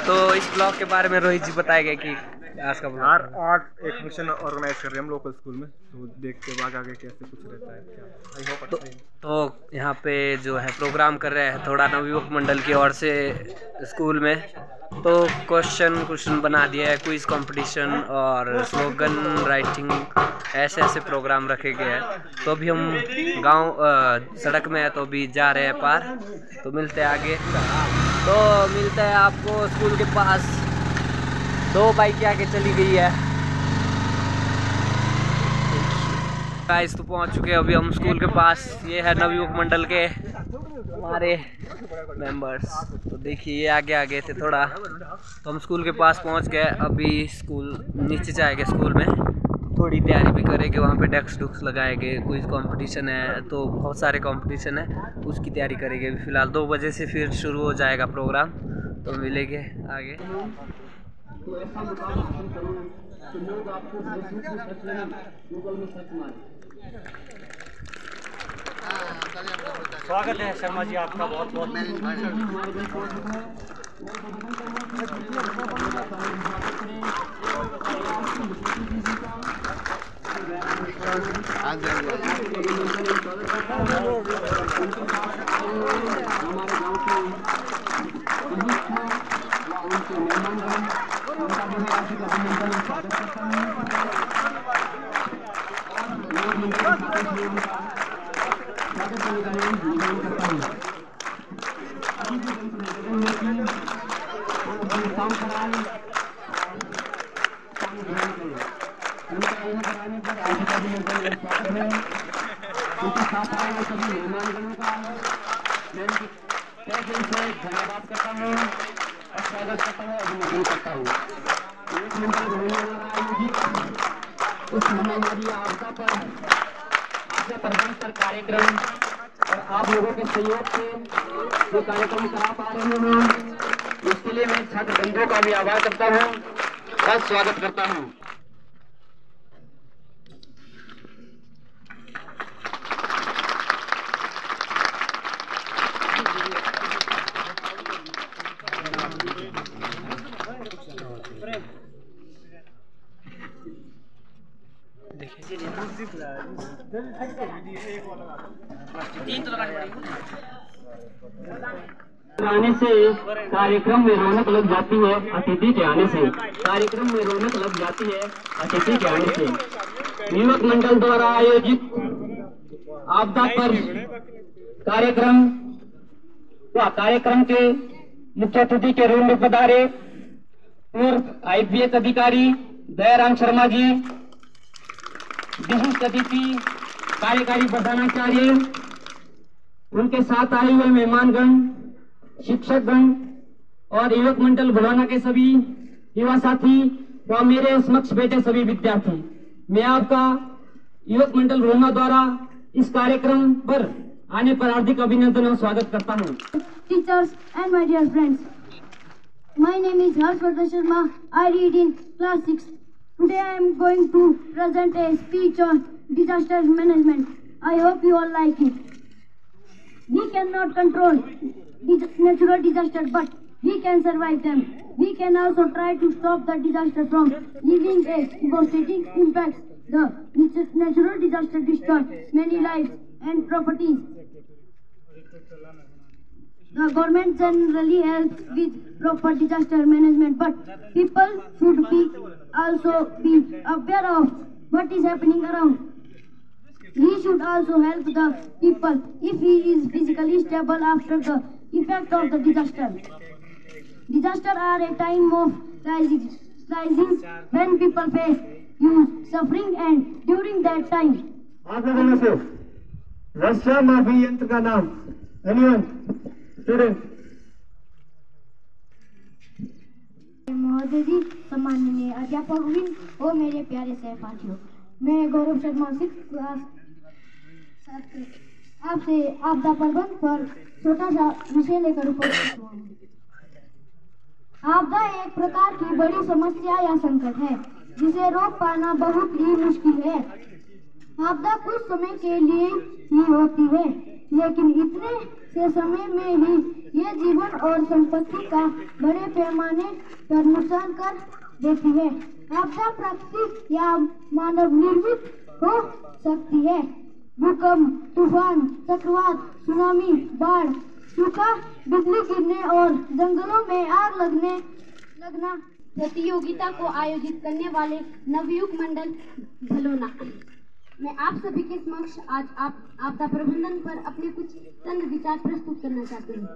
तो इस ब्लॉग के बारे में रोहित जी बताएंगे कि आज का यार आज एक फंक्शन ऑर्गेनाइज कर रहे हैं हम लोकल स्कूल में, तो देखते हैं आगे कैसे कुछ रहता है क्या। आई होप अच्छा ही। तो यहाँ पे जो है प्रोग्राम कर रहे हैं थोड़ा नवयुवक मंडल की ओर से स्कूल में। तो क्वेश्चन बना दिया है, क्विज कंपटीशन और स्लोगन राइटिंग, ऐसे ऐसे प्रोग्राम रखे गए हैं। तो अभी हम गांव सड़क में है, तो अभी जा रहे हैं पार, तो मिलते हैं आगे। तो मिलते हैं आपको स्कूल के पास। 2 बाइक आगे चली गई है गाइस, तो पहुंच चुके हैं अभी हम स्कूल के पास। ये है नवयुवक मंडल के हमारे मेंबर्स। तो देखिए ये आगे आगे थे थोड़ा, तो हम स्कूल के पास पहुंच गए। अभी स्कूल नीचे जाएंगे, स्कूल में थोड़ी तैयारी भी करेंगे, वहाँ पे डेस्क डुक्स लगाएंगे, क्विज कंपटीशन है, तो बहुत सारे कंपटीशन है, उसकी तैयारी करेंगे। अभी फिलहाल 2 बजे से फिर शुरू हो जाएगा प्रोग्राम, तो मिलेंगे आगे। स्वागत है शर्मा जी आपका बहुत बहुत। धन्यवाद करता हूँ और स्वागत करता हूँ, अभिनंदन करता हूँ। उस महामारी आपदा प्रबंध पर कार्यक्रम और आप लोगों के सहयोग से जो कार्यक्रम करा पा रहे हैं, उसके लिए मैं छात्र बंधुओं का भी आभार करता हूँ और स्वागत करता हूँ। आने से कार्यक्रम में रौनक लग जाती है, अतिथि के आने से कार्यक्रम में रौनक लग जाती है, अतिथि के आने से। युवक मंडल द्वारा आयोजित आपदा पर कार्यक्रम के मुख्य अतिथि के रूप में पधारे पूर्व IPS अधिकारी दयाराम शर्मा जी, विशिष्ट अतिथि कार्यकारी प्रधानाचार्य, उनके साथ आए हुए मेहमानगण, शिक्षकगण और युवक मंडल बुलाना के सभी युवा साथी व मेरे समक्ष बैठे सभी विद्यार्थी, मैं आपका युवक मंडल बुलाना द्वारा इस कार्यक्रम पर आने पर हार्दिक अभिनंदन और स्वागत करता हूँ। Teachers and my dear friends, my name is Harshvardhan Sharma. I read in class 6. Today I am going to present a speech on disaster management. I hope you all like it. We cannot control natural disasters, but we can survive them. We can also try to stop the disaster from leaving a devastating impact. The natural disaster destroys many lives and properties. The government generally helps with proper disaster management, but people should also be aware of what is happening around. He should also help the people if he is physically stable after the effect of the disaster. Disasters are a time of crisis when people face huge suffering, and during that time. आप लोगों में से वर्षा माफी यंत्र का नाम anyone student? महोदय जी, सम्माननीय अध्यापक और मेरे प्यारे सहपाठियों, मैं गौरव शर्मा 6th क्लास छात्र आपसे आपदा प्रबंधन पर छोटा सा विषय लेकर उपस्थित हुआ हूँ। आपदा एक प्रकार की बड़ी समस्या या संकट है जिसे रोक पाना बहुत ही मुश्किल है। आपदा कुछ समय के लिए ही होती है, लेकिन इतने से समय में ही ये जीवन और संपत्ति का बड़े पैमाने पर नुकसान कर देती है। आपदा प्राकृतिक या मानव निर्मित हो सकती है। भूकंप, तूफान, चक्रवात, सुनामी, बाढ़, सूखा, बिजली गिरने और जंगलों में आग लगना। प्रतियोगिता को आयोजित करने वाले नवयुग मंडल भलोना, मैं आप सभी के समक्ष आज आपदा प्रबंधन पर अपने कुछ चंद विचार प्रस्तुत करना चाहती हूँ।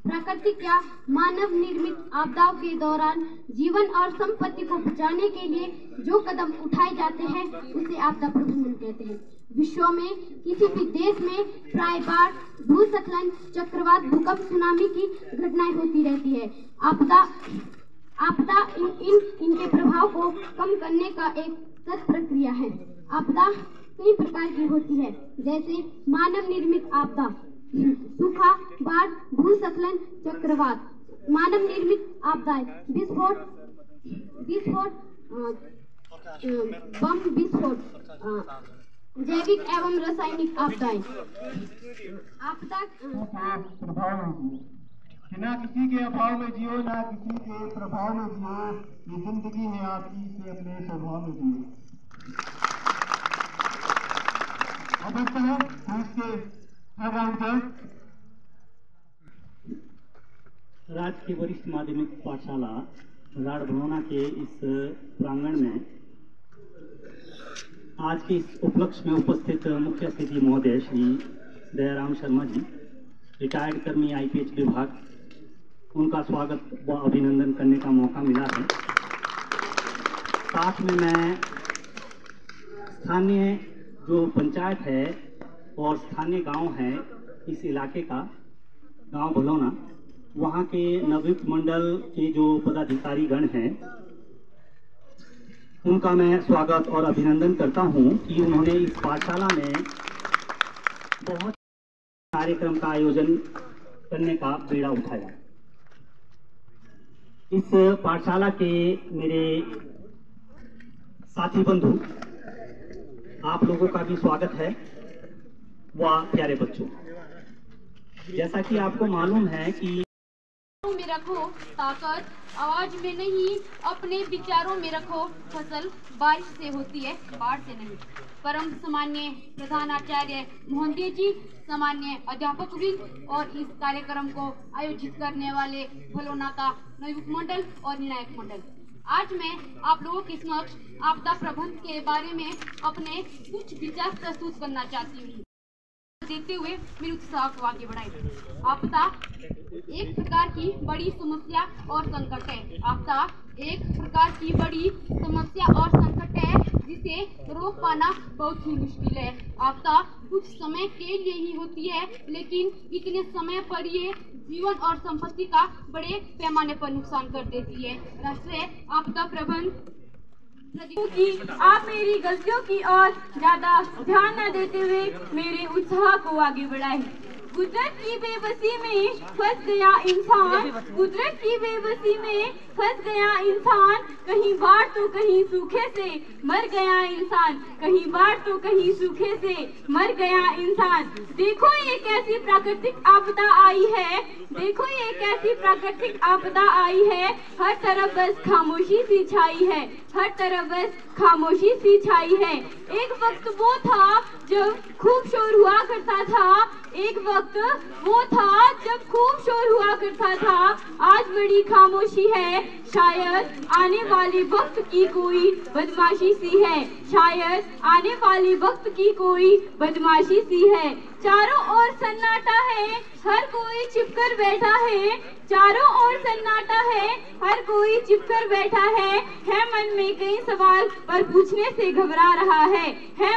प्राकृतिक या मानव निर्मित आपदाओं के दौरान जीवन और संपत्ति को बचाने के लिए जो कदम उठाए जाते हैं उसे आपदा प्रबंधन कहते हैं। विश्व में किसी भी देश में प्राय बाढ़, भूस्खलन, चक्रवात, भूकंप, सुनामी की घटनाएं होती रहती है। आपदा इनके प्रभाव को कम करने का एक सतत प्रक्रिया है। आपदा कई प्रकार की होती है, जैसे मानव निर्मित आपदा, सूखा, बाढ़, भूस्खलन, चक्रवात। मानव निर्मित आपदाएं विस्फोट, बम विस्फोट, जैविक एवं रासायनिक आपदाएं। आपदा ना किसी के अभाव में जियो, ना किसी के प्रभाव में जियो, ये जिंदगी है आपकी, इसे अपने स्वभाव में जियो। अब बढ़ते हैं इसके प्रोग्राम पर। राज्य की वरिष्ठ माध्यमिक पाठशाला राड भलोना के इस प्रांगण में आज के इस उपलक्ष्य में उपस्थित मुख्य अतिथि महोदय श्री दयाराम शर्मा जी, रिटायर्ड कर्मी IPH विभाग, उनका स्वागत व अभिनंदन करने का मौका मिला है। साथ में मैं स्थानीय जो पंचायत है और स्थानीय गांव है इस इलाके का, गांव भलोना, वहाँ के नवयुक्त मंडल के जो पदाधिकारी गण हैं उनका मैं स्वागत और अभिनंदन करता हूँ कि उन्होंने इस पाठशाला में बहुत कार्यक्रम का आयोजन करने का बीड़ा उठाया। इस पाठशाला के मेरे साथी बंधु, आप लोगों का भी स्वागत है। व प्यारे बच्चों, जैसा कि आपको मालूम है कि में रखो ताकत, आवाज में नहीं अपने विचारों में रखो फसल, बारिश से होती है बाढ़ से नहीं। परम सामान्य प्रधानाचार्य मोहंती जी, सामान्य अध्यापक वृंद और इस कार्यक्रम को आयोजित करने वाले भलोना का नवयुग मंडल और निर्णायक मंडल, आज मैं आप लोगों के समक्ष आपदा प्रबंधन के बारे में अपने कुछ विचार प्रस्तुत करना चाहती हूँ। देते हुए मेरे उत्साह को आगे बढ़ाए। आपदा एक प्रकार की बड़ी समस्या और संकट है। आपदा एक प्रकार की बड़ी समस्या और संकट है जिसे रोक पाना बहुत ही मुश्किल है। आपदा कुछ समय के लिए ही होती है, लेकिन इतने समय पर ये जीवन और संपत्ति का बड़े पैमाने पर नुकसान कर देती है। राष्ट्रीय आपदा प्रबंधन कि आप मेरी गलतियों की ओर ज्यादा ध्यान न देते हुए मेरे उत्साह को आगे बढ़ाएं। कुदरत की बेबसी में फंस गया इंसान, कुदरत की बेबसी में फंस गया इंसान, कहीं बाढ़ तो कहीं सूखे से मर गया इंसान, कहीं बाढ़ तो कहीं सूखे से मर गया इंसान। देखो ये कैसी प्राकृतिक आपदा आई है, देखो ये कैसी प्राकृतिक आपदा आई है, हर तरफ बस खामोशी सी छाई है, हर तरफ बस खामोशी सी छाई है। एक वक्त वो था जब खूब शोर हुआ करता था, एक वक्त वो था जब खूब शोर हुआ करता था, आज बड़ी खामोशी है, शायद आने वाले वक्त की कोई बदमाशी सी है, शायद आने वाले वक्त की कोई बदमाशी सी है। चारों ओर सन्नाटा है, हर कोई छिपकर बैठा है, चारों ओर सन्नाटा है, हर कोई छिपकर बैठा है मन में कई सवाल पर पूछने से घबरा रहा है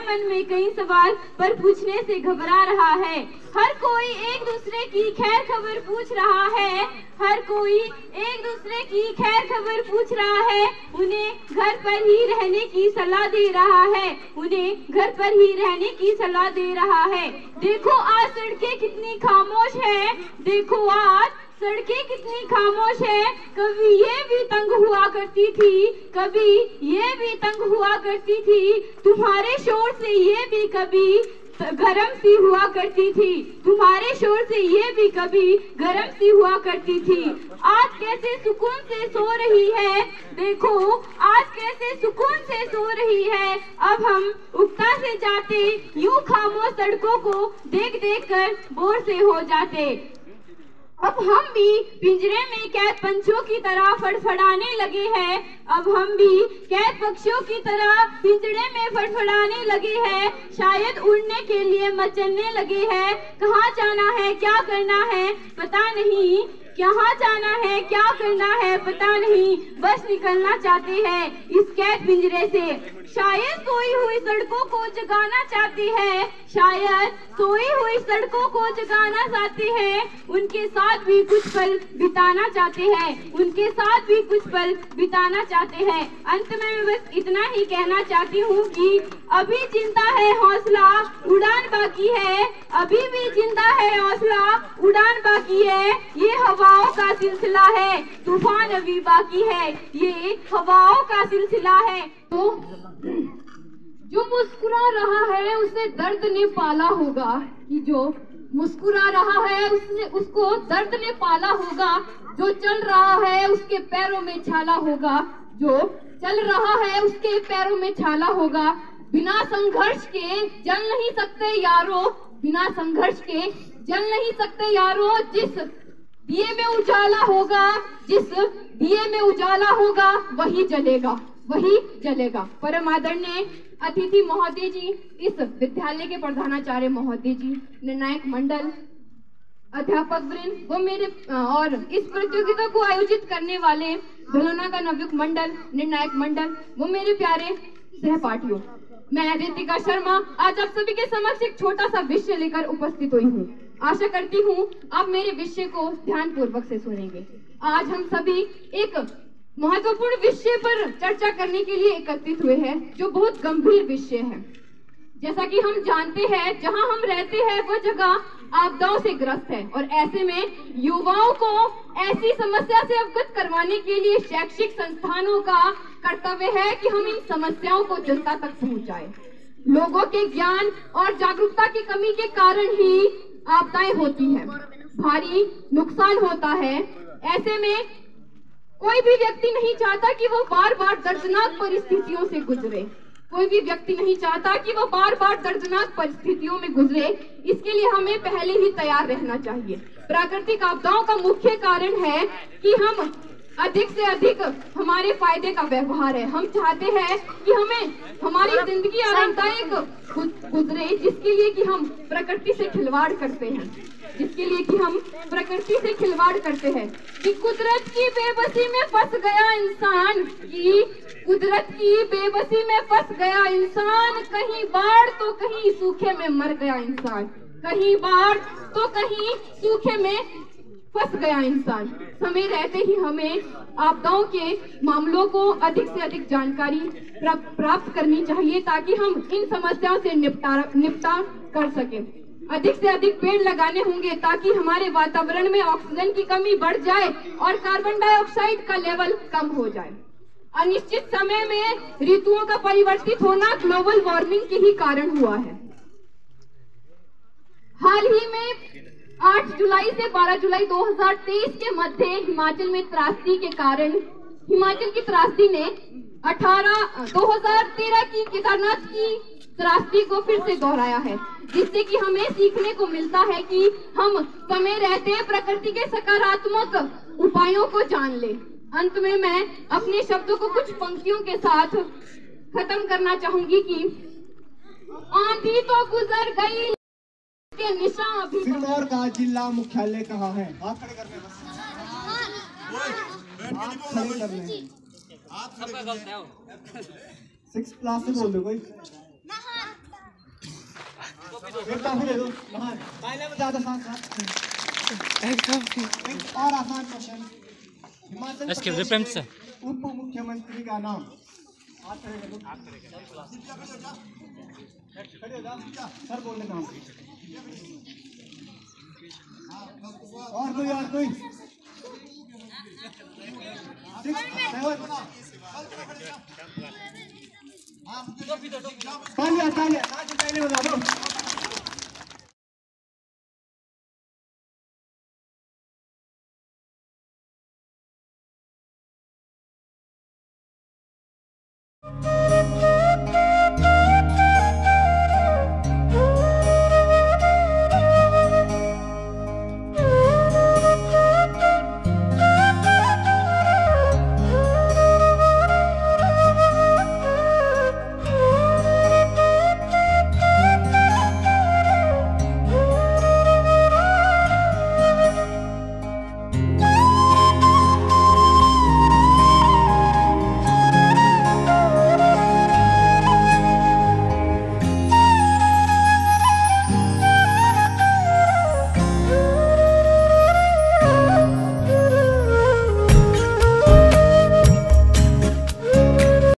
मन में कई सवाल पर पूछने से घबरा रहा है। हर कोई एक दूसरे की खैर खबर पूछ रहा है, हर कोई एक दूसरे की खैर खबर पूछ रहा है, उन्हें घर पर ही रहने की सलाह दे रहा है, उन्हें घर पर ही रहने की सलाह दे रहा है। देखो आज सड़कें कितनी खामोश है, देखो आज सड़कें कितनी खामोश है, कभी ये भी तंग हुआ करती थी, कभी ये भी तंग हुआ करती थी, तुम्हारे शोर से ये भी कभी गरम सी हुआ करती थी, तुम्हारे शोर से ये भी कभी गरम सी हुआ करती थी। आज कैसे सुकून से सो रही है, देखो आज कैसे सुकून से सो रही है। अब हम उगता से जाते, यूं खामोश सड़कों को देख देख कर बोर से हो जाते। अब हम भी पिंजरे में कैद पंछियों की तरह फड़फड़ाने लगे हैं। अब हम भी कैद पक्षियों की तरह पिंजरे में फड़फड़ाने लगे हैं। शायद उड़ने के लिए मचलने लगे हैं। कहाँ जाना है क्या करना है पता नहीं, कहाँ जाना है क्या करना है पता नहीं, बस निकलना चाहते हैं इस कैद पिंजरे से। शायद सोई हुई सड़कों को जगाना चाहते हैं, शायद सोई हुई सड़कों को जगाना चाहते हैं। उनके साथ भी कुछ पल बिताना चाहते हैं, उनके साथ भी कुछ पल बिताना चाहते हैं। अंत में मैं बस इतना ही कहना चाहती हूँ कि अभी जिंदा है हौसला, उड़ान बाकी है। अभी भी जिंदा है हौसला, उड़ान बाकी है। ये हवाओं का सिलसिला है, तूफान अभी बाकी है। ये हवाओं का सिलसिला है। तो जो मुस्कुरा रहा है उसे दर्द ने पाला होगा, कि जो मुस्कुरा रहा है उसको दर्द ने पाला होगा। जो चल रहा है उसके पैरों में छाला होगा, जो चल रहा है उसके पैरों में छाला होगा। बिना संघर्ष के जल नहीं सकते यारो, बिना संघर्ष के जल नहीं सकते यारो। जिस दिए में उजाला होगा, जिस दिए में उजाला होगा वही जलेगा, वही जलेगा। परम आदरणीय अतिथि महोदय जी, इस विद्यालय के प्रधानाचार्य महोदय जी, निर्णायक मंडल, अध्यापक वृंद वो मेरे और इस प्रतियोगिता को आयोजित करने वाले भलोना का नवयुक्त मंडल, निर्णायक मंडल, वो मेरे प्यारे सहपाठियों, मैं रितिका शर्मा आज आप सभी के समक्ष एक छोटा सा विषय लेकर उपस्थित हुई हूँ। आशा करती हूँ आप मेरे विषय को ध्यान पूर्वक से सुनेंगे। आज हम सभी एक महत्वपूर्ण विषय पर चर्चा करने के लिए एकत्रित हुए हैं, जो बहुत गंभीर विषय है। जैसा कि हम जानते हैं, जहां हम रहते हैं वो जगह आपदाओं से ग्रस्त है, और ऐसे में युवाओं को ऐसी समस्या से अवगत करवाने के लिए शैक्षिक संस्थानों का कर्तव्य है कि हम इन समस्याओं को जनता तक पहुंचाएं। लोगों के ज्ञान और जागरूकता की कमी के कारण ही आपदाएं होती हैं, भारी नुकसान होता है। ऐसे में कोई भी व्यक्ति नहीं चाहता कि वो बार बार दर्दनाक परिस्थितियों से गुजरे, कोई भी व्यक्ति नहीं चाहता कि वो बार बार दर्दनाक परिस्थितियों में गुजरे। इसके लिए हमें पहले ही तैयार रहना चाहिए। प्राकृतिक आपदाओं का मुख्य कारण है कि हम अधिक से अधिक हमारे फायदे का व्यवहार है। हम चाहते हैं कि हमें हमारी जिंदगी आरामदायक गुजरे, जिसके लिए कि हम प्रकृति से खिलवाड़ करते हैं, जिसके लिए कि हम प्रकृति से खिलवाड़ करते हैं। कि कुदरत की बेबसी में फंस गया इंसान, कि कुदरत की बेबसी में फंस गया इंसान। कहीं बाढ़ तो कहीं सूखे में मर गया इंसान, कहीं बाढ़ तो कहीं सूखे में फंस गया इंसान। समय रहते ही हमें आपदाओं के मामलों को अधिक से अधिक जानकारी प्राप्त करनी चाहिए, ताकि हम इन समस्याओं से निपटा कर सकें। अधिक से अधिक पेड़ लगाने होंगे ताकि हमारे वातावरण में ऑक्सीजन की कमी बढ़ जाए और कार्बन डाइऑक्साइड का लेवल कम हो जाए। अनिश्चित समय में ऋतुओं का परिवर्तित होना ग्लोबल वार्मिंग के ही कारण हुआ है। हाल ही में 8 जुलाई से 12 जुलाई 2023 के मध्य हिमाचल में त्रासदी के कारण हिमाचल की त्रासदी ने 2013 की केदारनाथ की त्रासदी को फिर से दोहराया है, जिससे कि हमें सीखने को मिलता है कि हम समय रहते प्रकृति के सकारात्मक उपायों को जान ले। अंत में मैं अपने शब्दों को कुछ पंक्तियों के साथ खत्म करना चाहूंगी कि आंधी तो गुजर गई के निशान अभी। सिरमौर का जिला मुख्यालय कहाँ है? हाथ खड़े करने बस। हाथ खड़े करने। 6 क्लास से बोल दो कोई। काफी दे दो। पहले में ज्यादा साथ। और आसान क्वेश्चन। हिमाचल प्रदेश के उप मुख्यमंत्री का नाम। हाथ खड़े कर दो। खड़े हो जाओ। सर बोलने का। और कोई 6 7 तालियां तालियां पहले बता दो।